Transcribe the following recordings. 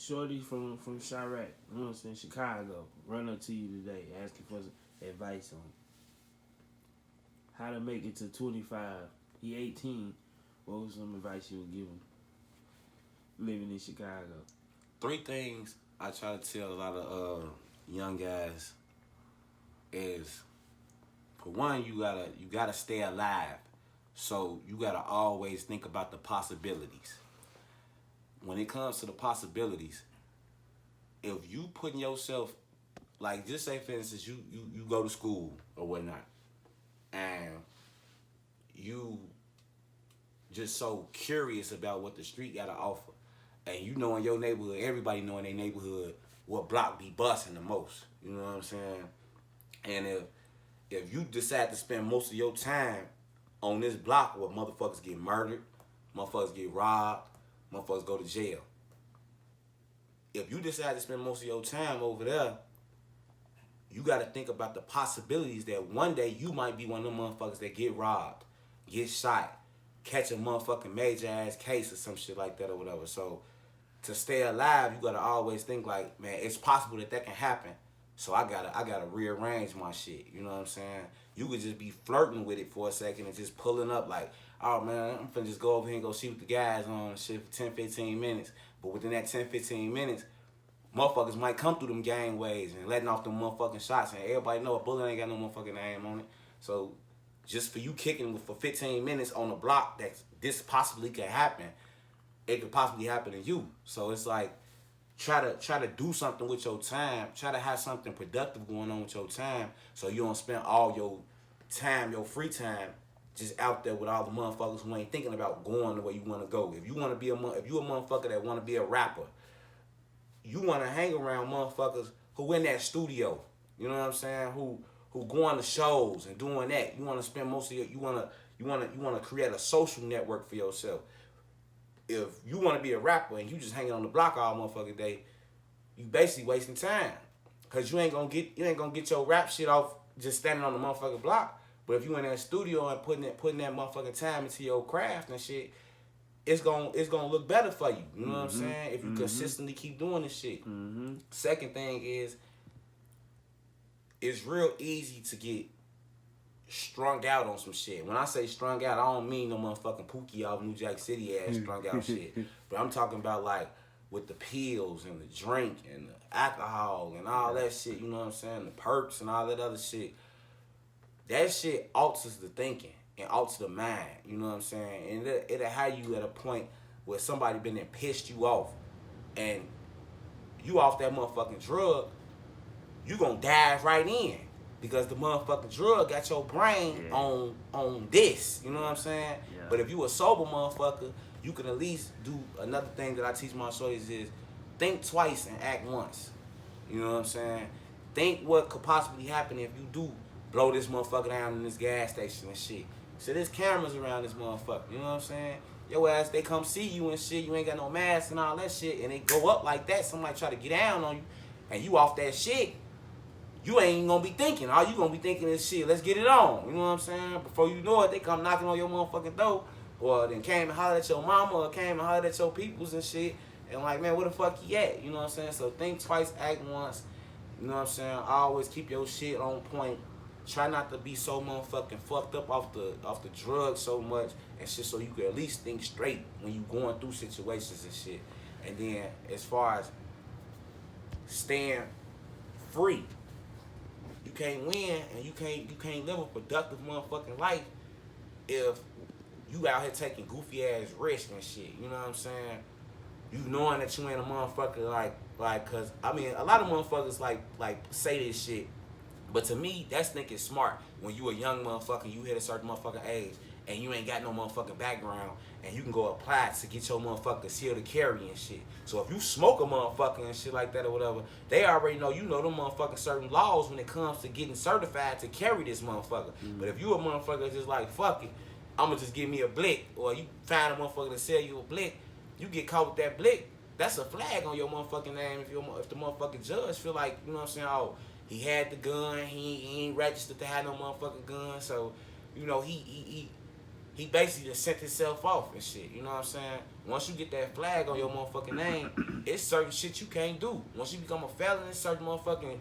Shorty from Chirac, you know what I'm saying, Chicago, run up to you today asking for some advice on how to make it to 25. He 18. What was some advice you would give him living in Chicago? Three things I try to tell a lot of young guys is, for one, you gotta stay alive. So you gotta always think about the possibilities. When it comes to the possibilities, if you putting yourself, like, just say for instance you go to school or whatnot, and you just so curious about what the street got to offer, and you know in your neighborhood, everybody know in their neighborhood what block be busting the most. You know what I'm saying? And if you decide to spend most of your time on this block where motherfuckers get murdered, motherfuckers get robbed, motherfuckers go to jail. If you decide to spend most of your time over there, you got to think about the possibilities that one day you might be one of them motherfuckers that get robbed, get shot, catch a motherfucking major ass case or some shit like that or whatever. So to stay alive, you gotta always think like, man, it's possible that can happen. So I gotta rearrange my shit. You know what I'm saying? You could just be flirting with it for a second and just pulling up like, oh man, I'm finna just go over here and go see what the guys on and shit for 10, 15 minutes. But within that 10, 15 minutes, motherfuckers might come through them gangways and letting off them motherfucking shots, and everybody know a bullet ain't got no motherfucking name on it. So just for you kicking for 15 minutes on a block that this possibly could happen, it could possibly happen to you. So it's like, try to do something with your time. Try to have something productive going on with your time, so you don't spend all your time, your free time, just out there with all the motherfuckers who ain't thinking about going the way you want to go. If you want to be if you a motherfucker that want to be a rapper, you want to hang around motherfuckers who in that studio. You know what I'm saying? Who going to shows and doing that. You want to spend most of your you want to create a social network for yourself. If you want to be a rapper and you just hanging on the block all motherfucking day, you basically wasting time, cause you ain't gonna get your rap shit off just standing on the motherfucking block. But if you in that studio and putting that motherfucking time into your craft and shit, it's gonna look better for you. You know what I'm saying? If you consistently keep doing this shit. Second thing is, it's real easy to get strung out on some shit. When I say strung out, I don't mean no motherfucking Pookie off New Jack City ass strung out shit. But I'm talking about like with the pills and the drink and the alcohol and all that shit, you know what I'm saying? The perks and all that other shit. That shit alters the thinking and alters the mind, you know what I'm saying? And it'll have you at a point where somebody been there pissed you off, and you off that motherfucking drug, you gonna dive right in. Because the motherfucking drug got your brain on this, you know what I'm saying? Yeah. But if you a sober motherfucker, you can at least do another thing that I teach my shorties is think twice and act once. You know what I'm saying? Think what could possibly happen if you do blow this motherfucker down in this gas station and shit. So there's cameras around this motherfucker, you know what I'm saying? Your ass, they come see you and shit, you ain't got no mask and all that shit, and they go up like that, somebody try to get down on you, and you off that shit. You ain't even gonna be thinking. All you gonna be thinking is shit, let's get it on. You know what I'm saying? Before you know it, they come knocking on your motherfucking door. Or then came and hollered at your mama, or came and hollered at your peoples and shit. And like, man, where the fuck you at? You know what I'm saying? So think twice, act once. You know what I'm saying? Always keep your shit on point. Try not to be so motherfucking fucked up off the drugs so much and shit, so you can at least think straight when you going through situations and shit. And then as far as staying free, you can't win and you can't live a productive motherfucking life if you out here taking goofy ass risks and shit. You know what I'm saying? You knowing that you ain't a motherfucker like cause I mean a lot of motherfuckers like say this shit, but to me that's thinking smart. When you a young motherfucker, you hit a certain motherfucking age and you ain't got no motherfucking background, and you can go apply to get your motherfucking seal to carry and shit. So if you smoke a motherfucker and shit like that or whatever, they already know, you know them motherfucking certain laws when it comes to getting certified to carry this motherfucker. But if you a motherfucker just like, fuck it, I'ma just give me a blick, or you find a motherfucker to sell you a blick, you get caught with that blick, that's a flag on your motherfucking name if the motherfucking judge feel like, you know what I'm saying, oh, he had the gun, he ain't registered to have no motherfucking gun, so, you know, he he basically just sent himself off and shit. You know what I'm saying? Once you get that flag on your motherfucking name, it's certain shit you can't do. Once you become a felon, it's certain motherfucking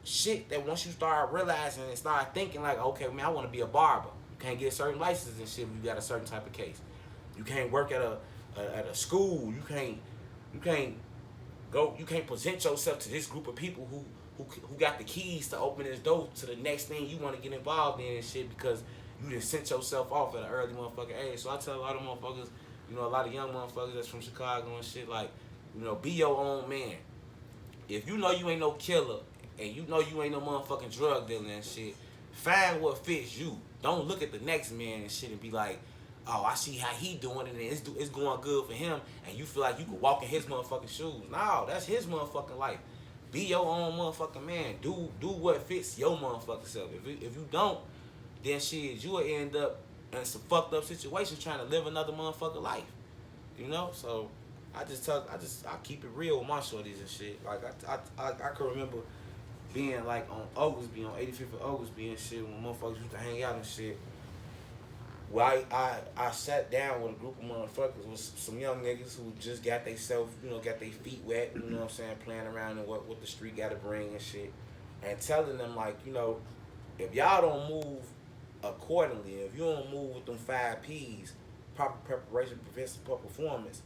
shit that once you start realizing and start thinking like, okay, man, I want to be a barber. You can't get certain licenses and shit if you got a certain type of case. You can't work at a school. You can't present yourself to this group of people who got the keys to open this door to the next thing you want to get involved in and shit because you just sent yourself off at an early motherfucking age. So I tell a lot of motherfuckers, a lot of young motherfuckers that's from Chicago and shit, like, be your own man. If you know you ain't no killer and you know you ain't no motherfucking drug dealer and shit, find what fits you. Don't look at the next man and shit and be like, oh, I see how he doing it and it's going good for him and you feel like you could walk in his motherfucking shoes. No, that's his motherfucking life. Be your own motherfucking man. Do what fits your motherfucking self. If you don't, then shit, you will end up in some fucked up situations trying to live another motherfucking life. So I keep it real with my shorties and shit. Like I can remember being like on Oglesby, on 85th and Oglesby and shit, when motherfuckers used to hang out and shit. Well, I sat down with a group of motherfuckers with some young niggas who just got they got their feet wet, you know what I'm saying, playing around in what the street got to bring and shit, and telling them like, if y'all don't move accordingly, if you don't move with them 5 P's, proper preparation prevents poor performance,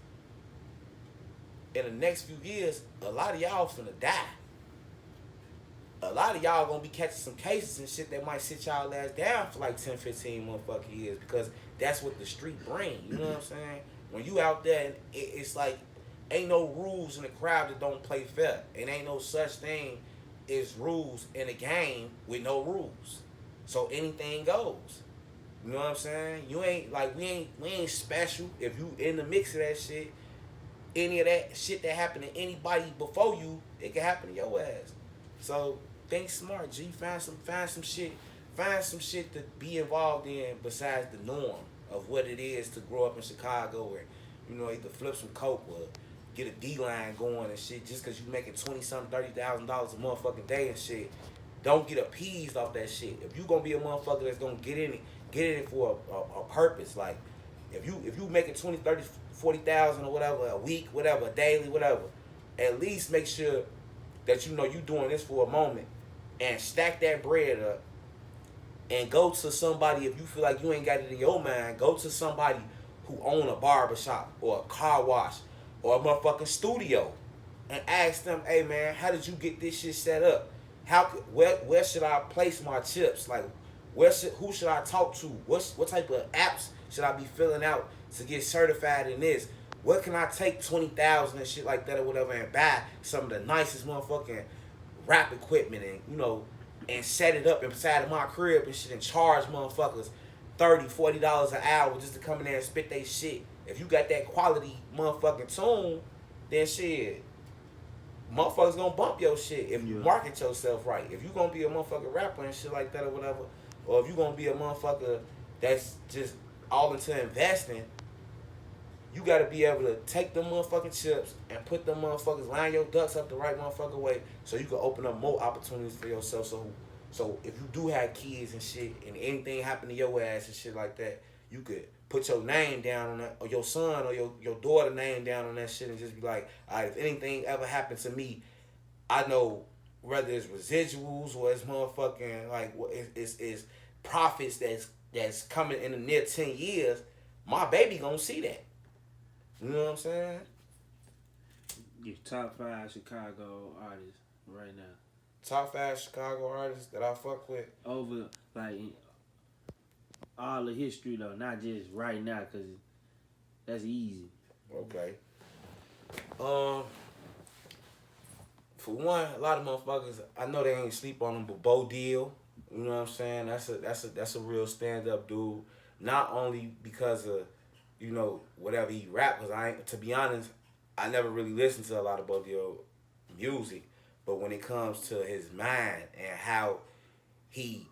in the next few years, a lot of y'all finna die. A lot of y'all gonna be catching some cases and shit that might sit y'all ass down for like 10, 15 motherfucking years because that's what the street bring. You know what I'm saying? When you out there, and it's like ain't no rules in the crowd that don't play fair, and ain't no such thing as rules in a game with no rules. So anything goes. You know what I'm saying? You ain't like we ain't special. If you in the mix of that shit, any of that shit that happened to anybody before you, it can happen to your ass. So think smart, G. Find some shit to be involved in besides the norm of what it is to grow up in Chicago or, either flip some coke or get a D-line going and shit just because you making $20,000, $30,000 a motherfucking day and shit. Don't get appeased off that shit. If you gonna be a motherfucker that's gonna get in it for a purpose, like if you making 20, 30, 40,000 or whatever a week, whatever, daily, whatever, at least make sure that you doing this for a moment and stack that bread up and go to somebody. If you feel like you ain't got it in your mind, go to somebody who own a barbershop or a car wash or a motherfucking studio and ask them, hey man, how did you get this shit set up? Where should I place my chips? Like who should I talk to? What type of apps should I be filling out to get certified in this? What can I take 20,000 and shit like that or whatever and buy some of the nicest motherfucking rap equipment and and set it up inside of my crib and shit and charge motherfuckers $30, $40 an hour just to come in there and spit they shit. If you got that quality motherfucking tune, then shit, motherfuckers gonna bump your shit if you market yourself right. If you gonna be a motherfucking rapper and shit like that or whatever, or if you gonna be a motherfucker that's just all into investing, you gotta be able to take them motherfucking chips and put them motherfuckers, line your ducks up the right motherfucking way so you can open up more opportunities for yourself. So if you do have kids and shit and anything happen to your ass and shit like that, you could put your name down on that, or your son or your daughter name down on that shit and just be like, all right, if anything ever happened to me, I know whether it's residuals or it's motherfucking like it's profits that's coming in the near 10 years, my baby gonna see that. You know what I'm saying? Your top 5 Chicago artists right now. Top 5 Chicago artists that I fuck with. Over, like, all the history, though. Not just right now, because that's easy. Okay. For one, a lot of motherfuckers, I know they ain't sleep on them, but Bo Deal, you know what I'm saying? That's a real stand-up dude. Not only because of, whatever he rap, because to be honest, I never really listened to a lot of Bo Deal music, but when it comes to his mind and how he,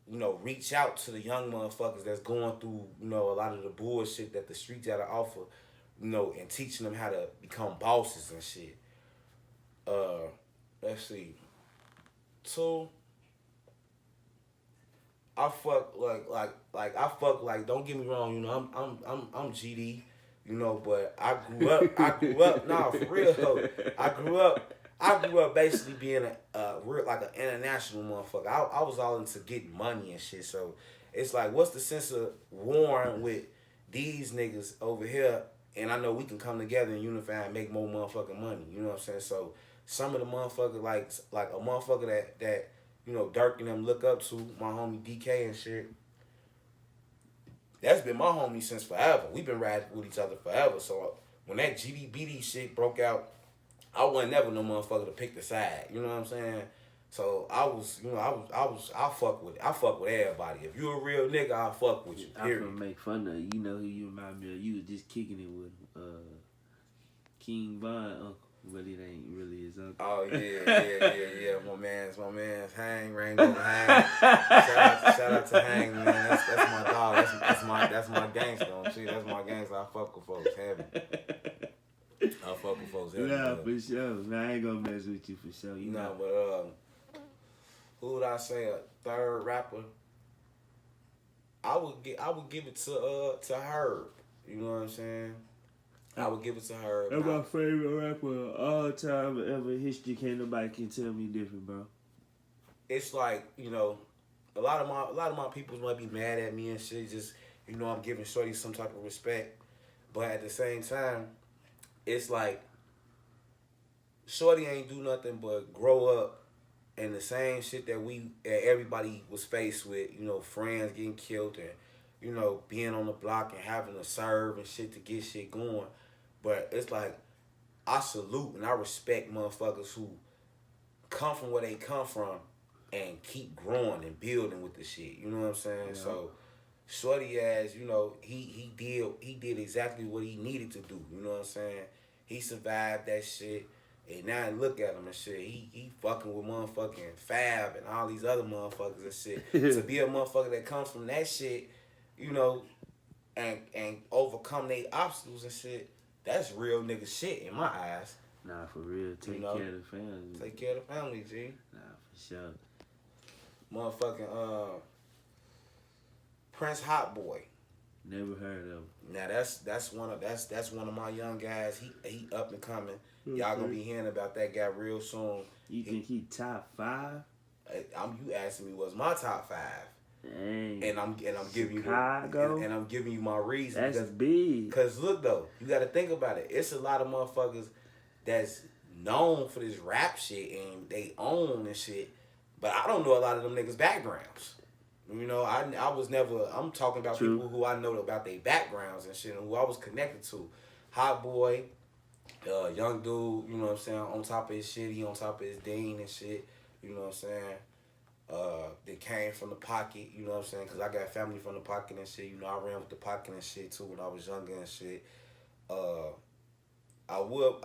reach out to the young motherfuckers that's going through, a lot of the bullshit that the streets got to offer, and teaching them how to become bosses and shit. Let's see. 2, I fuck like I fuck like. Don't get me wrong, you know I'm GD, you know, but I grew up. Nah, for real though, I grew up basically being a real like an international motherfucker. I was all into getting money and shit. So it's like, what's the sense of warring with these niggas over here? And I know we can come together and unify and make more motherfucking money. You know what I'm saying? So some of the motherfuckers like a motherfucker that you know Dirk and them look up to, my homie DK and shit. That's been my homie since forever. We've been riding with each other forever. So when that GDBD shit broke out, I wasn't never no motherfucker to pick the side. You know what I'm saying? So I was, you know, I fuck with everybody. If you a real nigga, I fuck with you. Period. I'm gonna make fun of you. You know who you remind me of? You was just kicking it with King Von uncle, but it ain't really his uncle. Oh yeah. My man's Hang, Rango Hang. Shout out to Hang, man. That's my dog. That's my gangster. That's my gangster. I fuck with folks heavy. I fuck with folks heavy. Nah, for sure. Nah, I ain't gonna mess with you for sure. You know. But who would I say a third rapper? I would give it to Herb. You know what I'm saying? I would give it to Herb. That's my favorite rapper of all time ever in history. Can't nobody can tell me different, bro. It's like, you know, a lot of my people might be mad at me and shit. Just, you know, I'm giving Shorty some type of respect, but at the same time, it's like Shorty ain't do nothing but grow up in the same shit that everybody was faced with. You know, friends getting killed and, you know, being on the block and having to serve and shit to get shit going. But it's like, I salute and I respect motherfuckers who come from where they come from and keep growing and building with the shit. You know what I'm saying? Yeah. So Shorty ass, you know, he did exactly what he needed to do. You know what I'm saying? He survived that shit. And now look at him and shit. He fucking with motherfucking Fab and all these other motherfuckers and shit. To be a motherfucker that comes from that shit, you know, and overcome their obstacles and shit, that's real nigga shit in my eyes. Nah, for real. Take care of the family. Take care of the family, G. Nah, for sure. Motherfucking Prince Hot Boy. Never heard of him. Now that's one of my young guys. He up and coming. Okay. Y'all gonna be hearing about that guy real soon. You think he top 5? You asking me what's my top 5? Dang. And I'm giving Chicago? you and I'm giving you my reason. That's big. Cause look though, you got to think about it. It's a lot of motherfuckers that's known for this rap shit and they own and shit, but I don't know a lot of them niggas' backgrounds. You know, I was never. I'm talking about True. People who I know about their backgrounds and shit, and who I was connected to. Hot Boy, young dude. You know what I'm saying? On top of his shit, he on top of his dean and shit. You know what I'm saying? They came from the pocket. You know what I'm saying? Cause I got family from the pocket and shit. You know, I ran with the pocket and shit too when I was younger and shit. I would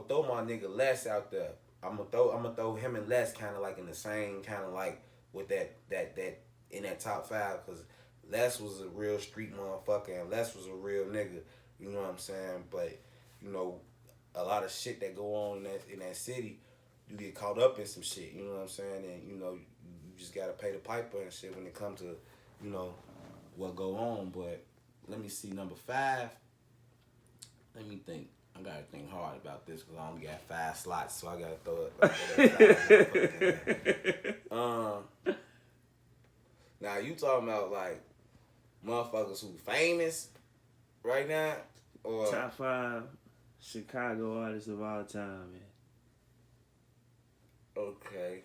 throw my nigga Les out there. I'm gonna throw him and Les kind of like in the same kind of like with that in that top 5, because Les was a real street motherfucker and Les was a real nigga, you know what I'm saying? But, you know, a lot of shit that go on in that city, you get caught up in some shit, you know what I'm saying? And, you know, you just got to pay the piper and shit when it comes to, you know, what go on. But let me see, number 5, let me think. I got to think hard about this because I only got 5 slots, so I got to throw it. Now, you talking about, like, motherfuckers who famous right now? Or top 5 Chicago artists of all time, man. Okay.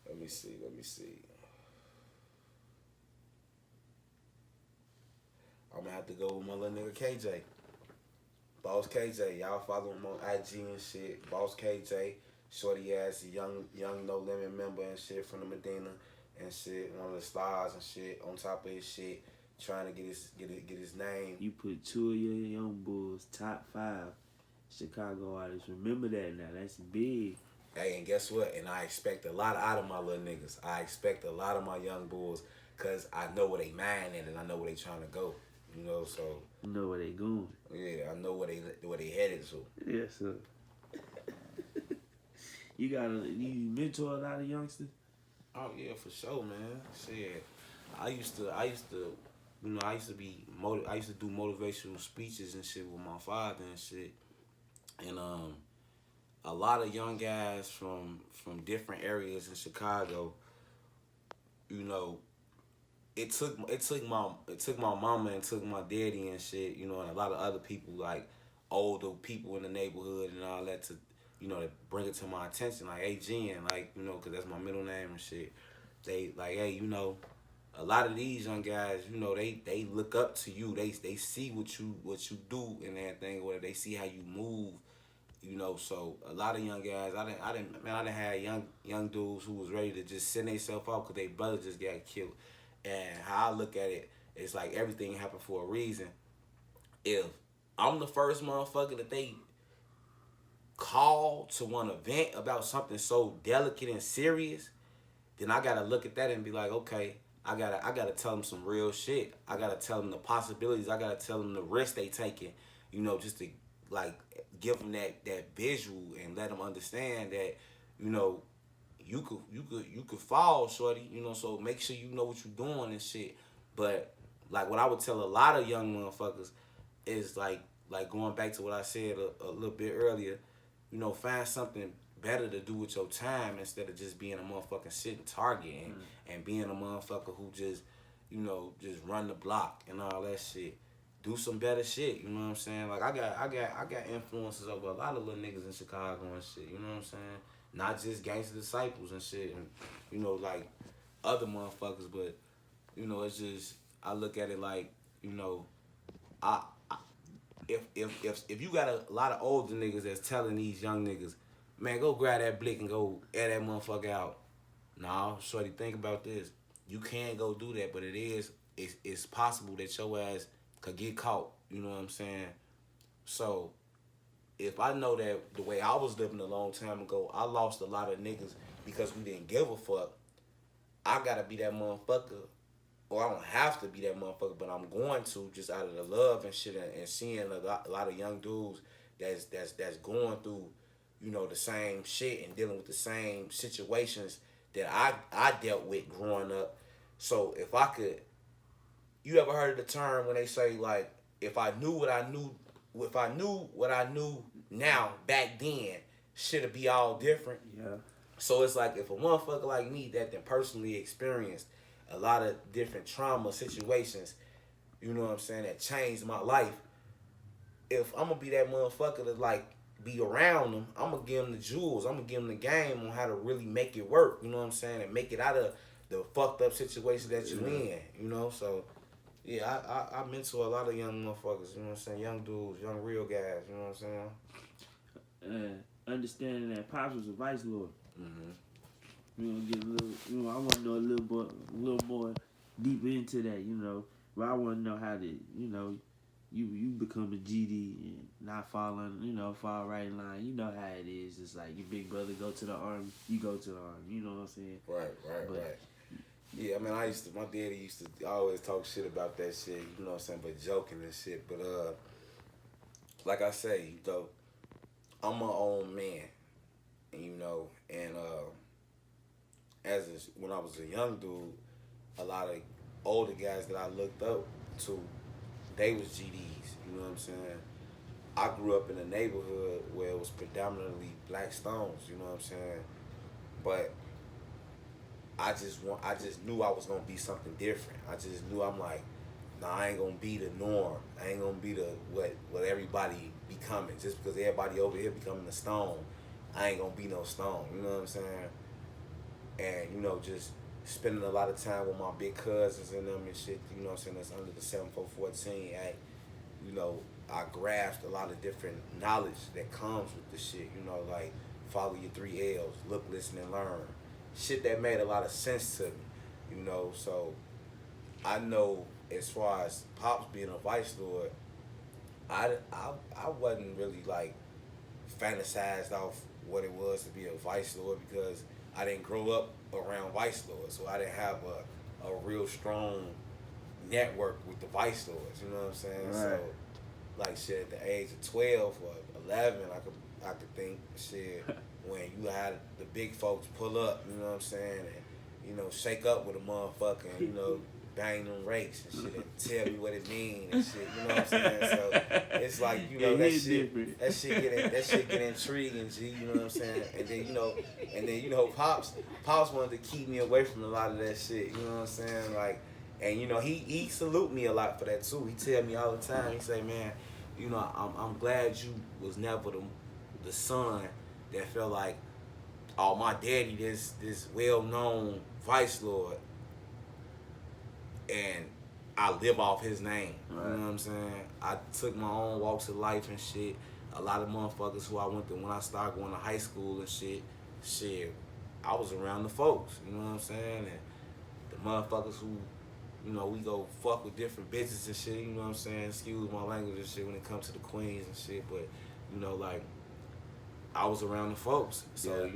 Let me see. I'm going to have to go with my little nigga KJ. Boss KJ. Y'all follow him on IG and shit. Boss KJ. Shorty ass, young No Limit member and shit from the Medina and shit, one of the stars and shit, on top of his shit, trying to get his name. You put 2 of your young bulls top 5 Chicago artists. Remember that now. That's big. Hey, and guess what? And I expect a lot out of my little niggas. I expect a lot of my young bulls because I know where they mind at and I know where they trying to go. You know, so. You know where they going. Yeah, I know where they headed to. Yes, sir. You mentor a lot of youngsters? Oh yeah, for sure, man. Shit, I used to, I used to I used to do motivational speeches and shit with my father and shit, and a lot of young guys from different areas in Chicago, you know, it took my mama and took my daddy and shit, and a lot of other people like older people in the neighborhood and all that to bring it to my attention, like, hey, Jen, like, cause that's my middle name and shit. They like, hey, a lot of these young guys, they look up to you. They see what you do and everything, where they see how you move. So a lot of young guys, I didn't have young dudes who was ready to just send themselves out because their brother just got killed. And how I look at it, it's like everything happened for a reason. If I'm the first motherfucker that they call to want to vent about something so delicate and serious, then I gotta look at that and be like, okay, I gotta tell them some real shit. I gotta tell them the possibilities. I gotta tell them the risk they taking. Just to like give them that visual and let them understand that you could fall, shorty. So make sure you know what you're doing and shit. But like what I would tell a lot of young motherfuckers is like going back to what I said a little bit earlier. Find something better to do with your time instead of just being a motherfucking sitting target and being a motherfucker who just run the block and all that shit. Do some better shit, you know what I'm saying? Like I got influences over a lot of little niggas in Chicago and shit, you know what I'm saying? Not just gangster disciples and shit and like other motherfuckers, but it's just I look at it like, I if you got a lot of older niggas that's telling these young niggas, man, go grab that blick and go air that motherfucker out. Nah, shorty, think about this. You can go do that, but it's possible that your ass could get caught. You know what I'm saying? So if I know that the way I was living a long time ago, I lost a lot of niggas because we didn't give a fuck. I gotta be that motherfucker, or I don't have to be that motherfucker, but I'm going to just out of the love and shit and seeing a lot of young dudes that's going through, the same shit and dealing with the same situations that I dealt with growing up. So if I could, you ever heard of the term when they say like, if I knew what I knew now back then, shit'd be all different. Yeah. So it's like if a motherfucker like me that then personally experienced a lot of different trauma situations, you know what I'm saying, that changed my life. If I'm gonna be that motherfucker to like be around them, I'm gonna give them the jewels. I'm gonna give them the game on how to really make it work. You know what I'm saying, and make it out of the fucked up situation that you're in. So yeah, I mentor a lot of young motherfuckers. You know what I'm saying, young dudes, young real guys. You know what I'm saying. Understanding that Pops was a vice lord. Mm-hmm. Get a little. I want to know a little more deep into that. But I want to know how to, you become a GD and not fall right in line. You know how it is. It's like your big brother go to the army, you go to the army. You know what I'm saying? Right. Yeah, I mean, my daddy used to always talk shit about that shit. You know what I'm saying? But joking and shit. But like I say, I'm my own man. And when I was a young dude, a lot of older guys that I looked up to, they was GDs. You know what I'm saying? I grew up in a neighborhood where it was predominantly black stones. You know what I'm saying? But I just knew I was gonna be something different. I just knew I'm like, nah, I ain't gonna be the norm. I ain't gonna be what everybody becoming. Just because everybody over here becoming a stone, I ain't gonna be no stone. You know what I'm saying? And just spending a lot of time with my big cousins and them and shit. You know what I'm saying? That's under the 7414 Act. I grasped a lot of different knowledge that comes with the shit. Like follow your 3 L's, look, listen, and learn. Shit that made a lot of sense to me. So I know as far as Pops being a vice lord, I wasn't really like fantasized off what it was to be a vice lord because I didn't grow up around vice lords, so I didn't have a real strong network with the vice lords. You know what I'm saying? Right. So like shit at the age of 12 or 11, I could think shit when you had the big folks pull up. You know what I'm saying? shake up with a motherfucker and, bang them rakes and shit and tell me what it mean and shit, you know what I'm saying? So it's like, that shit get intriguing, G, you know what I'm saying? And then, Pops wanted to keep me away from a lot of that shit, you know what I'm saying? Like, and he salute me a lot for that too. He tell me all the time, he say, man, I'm glad you was never the son that felt like, oh, my daddy, this well-known vice lord, and I live off his name. Right. You know what I'm saying? I took my own walks of life and shit. A lot of motherfuckers who I went to when I started going to high school and shit, I was around the folks. You know what I'm saying? And the motherfuckers who, we go fuck with different bitches and shit. You know what I'm saying? Excuse my language and shit when it comes to the queens and shit. But I was around the folks. So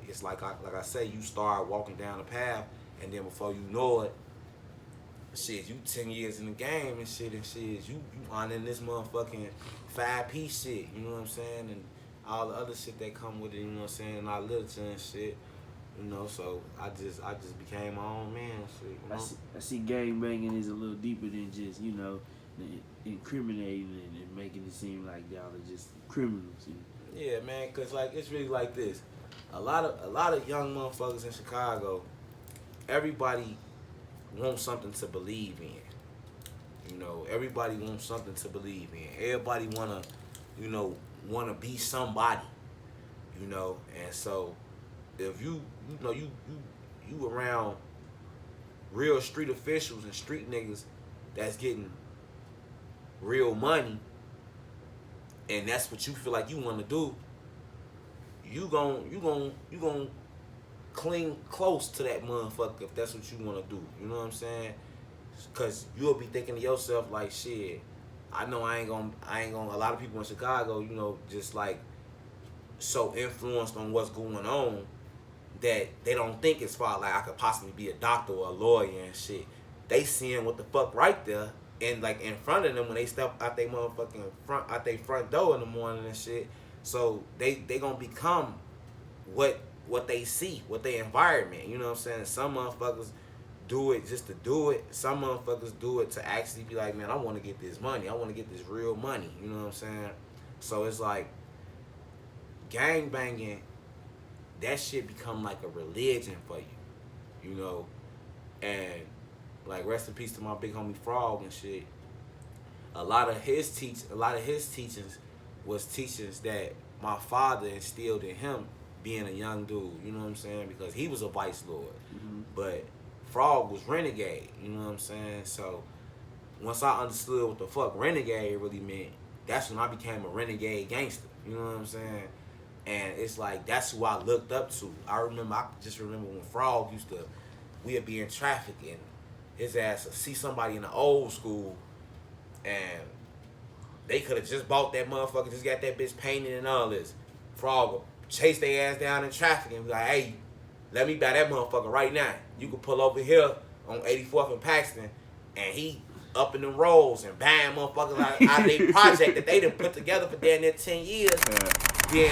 it's like I say, you start walking down the path, and then before you know it, shit, you 10 years in the game and shit, you honoring this motherfucking 5-piece shit, you know what I'm saying, and all the other shit that come with it, you know what I'm saying, and our literature and shit, so I just became my own man and shit, I see gang banging is a little deeper than just, incriminating and making it seem like y'all are just criminals. Yeah, man, cause it's really like this. A lot of young motherfuckers in Chicago, everybody wants something to believe in. Everybody wants something to believe in. Everybody wanna be somebody. And so if you around real street officials and street niggas that's getting real money, and that's what you feel like you want to do, you gon' cling close to that motherfucker if that's what you want to do. You know what I'm saying? Cause you'll be thinking to yourself like, shit, I know I ain't gonna. A lot of people in Chicago, just like so influenced on what's going on that they don't think as far like I could possibly be a doctor or a lawyer and shit. They seeing what the fuck right there and like in front of them when they step out they motherfucking front door in the morning and shit. So they gonna become what they see, what their environment. You know what I'm saying? Some motherfuckers do it just to do it. Some motherfuckers do it to actually be like, man, I want to get this money. I want to get this real money. You know what I'm saying? So it's like gang banging, that shit become like a religion for you. And like rest in peace to my big homie Frog and shit. A lot of his teachings was teachings that my father instilled in him being a young dude, you know what I'm saying? Because he was a vice lord. Mm-hmm. But Frog was renegade, you know what I'm saying? So once I understood what the fuck renegade really meant, that's when I became a renegade gangster, you know what I'm saying? And it's like, that's who I looked up to. I just remember when Frog we'd be in traffic and his ass would see somebody in the old school and they could have just bought that motherfucker, just got that bitch painted and all this. Frog would chase their ass down in traffic and be like, hey, let me buy that motherfucker right now. You can pull over here on 84th and Paxton, and he up in the rolls and buying motherfuckers out of their project that they done put together for damn near 10 years. Yeah. Then